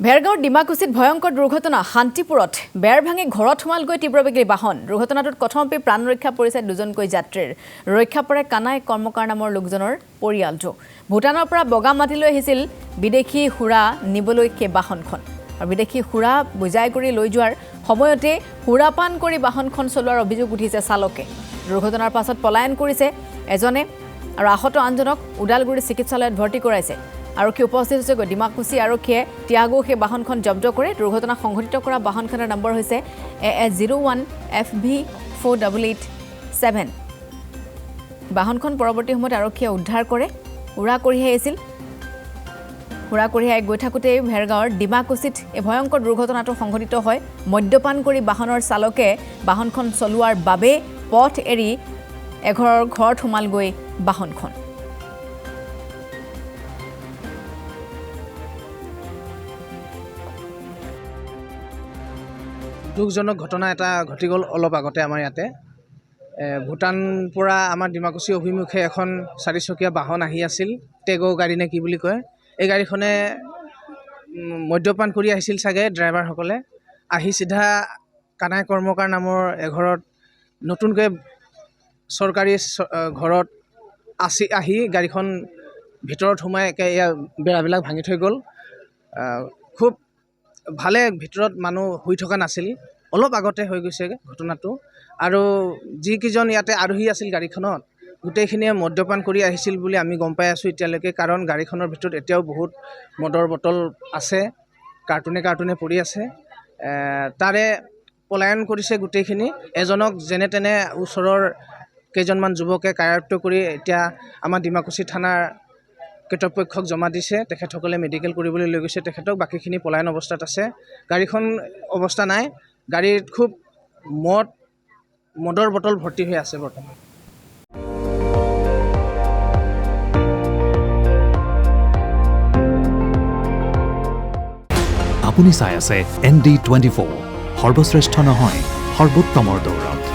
ভেৰগাঁৱৰ ডিমাকুছিত ভয়ংকৰ দুৰ্ঘটনা শান্তিপুৰত বেৰ ভাঙি ঘৰত সোমালগৈ তীব্ৰবেগী বাহন দুৰ্ঘটনাটোত কথমপি প্ৰাণ ৰক্ষা পৰিছে দুজনকৈ যাত্ৰীৰ ৰক্ষা পৰে কানাই কৰ্মকাৰ নামৰ লোকজনৰ পৰিয়ালটো ভূটানৰ পৰা বগা মাটি লৈ আহিছিল বিদেশী সুৰা নিবলৈ কে বাহনখন আৰু বিদেশী সুৰা বুজাই কৰি লৈ যোৱাৰ সময়তে সুৰাপান কৰি বাহনখন চলোৱাৰ অভিযোগ উঠিছে চালকে দুৰ্ঘটনাৰ পাছত পলায়ন কৰিছে এজনে আৰু আহত আনজনক উদালগুৰি চিকিৎসালয়ত ভৰ্তি কৰাইছে আৰক্ষী উপস্থিত হৈছে ডিমাকুছি আৰক্ষীয়ে ত্যাগো সেই বাহনখন জব্দ কৰে দুৰ্ঘটনা সংঘটিত কৰা বাহনখনৰ নম্বৰ হৈছে AS01 FV4887 বাহনখন পৰৱৰ্তী সময়ত আৰক্ষীয়ে উদ্ধাৰ কৰে উৰা কঢ়িয়াই আহিছিল উৰা কঢ়িয়াই গৈ থাকোঁতে ভেৰগাঁৱৰ ডিমাকুছিত এই ভয়ংকৰ দুৰ্ঘটনাটো সংঘটিত হয় মদ্যপান কৰি বাহনৰ চালকে বাহনখন চলোৱাৰ বাবে পথ এৰি এঘৰৰ ঘৰত সোমালগৈ বাহনখন দুখজনক ঘটনা এটা ঘটি গ'ল অলপ আগতে আমাৰ ইয়াতে ভূটান পৰা আমাৰ ডিমাকুছি অভিমুখে এখন চাৰিচকীয়া বাহন আহি আছিল টেগো গাড়ী নে কি বুলি কয় এই গাড়ীখনে মদ্যপান কৰি আহিছিল চাগে ড্ৰাইভাৰসকলে আহি চিধা কানাই কৰ্মকাৰ নামৰ এঘৰত নতুনকৈ চৰকাৰী ঘৰত আহি গাড়ীখন ভিতৰত সোমাই একে বেৰাবিলাক ভাঙি থৈ গ'ল খুব ভালে ভিতৰত মানুহ শুই থকা নাছিল অলপ আগতে হৈ গৈছে ঘটনাটো আৰু যিকেইজন ইয়াতে আৰোহী আছিল গাড়ীখনত গোটেইখিনিয়ে মদ্যপান কৰি আহিছিল বুলি আমি গম পাই আছোঁ এতিয়ালৈকে কাৰণ গাড়ীখনৰ ভিতৰত এতিয়াও বহুত মদৰ বটল আছে কাৰ্টুনে পৰি আছে তাৰে পলায়ন কৰিছে গোটেইখিনি এজনক যেনে তেনে ওচৰৰ কেইজনমান যুৱকে কায়ায়ত্ব কৰি এতিয়া আমাৰ ডিমাকুছি থানাৰ কৰ্তৃপক্ষক জমা দিছে তেখেতসকলে মেডিকেল কৰিবলৈ লৈ গৈছে তেখেতক বাকীখিনি পলায়ন অৱস্থাত আছে গাড়ীখন অৱস্থা নাই গাড়ীত খুব মদৰ বটল ভৰ্তি হৈ আছে বৰ্তমান আপুনি চাই আছে ND24 সৰ্বশ্ৰেষ্ঠ নহয় সৰ্বোত্তমৰ দৌৰত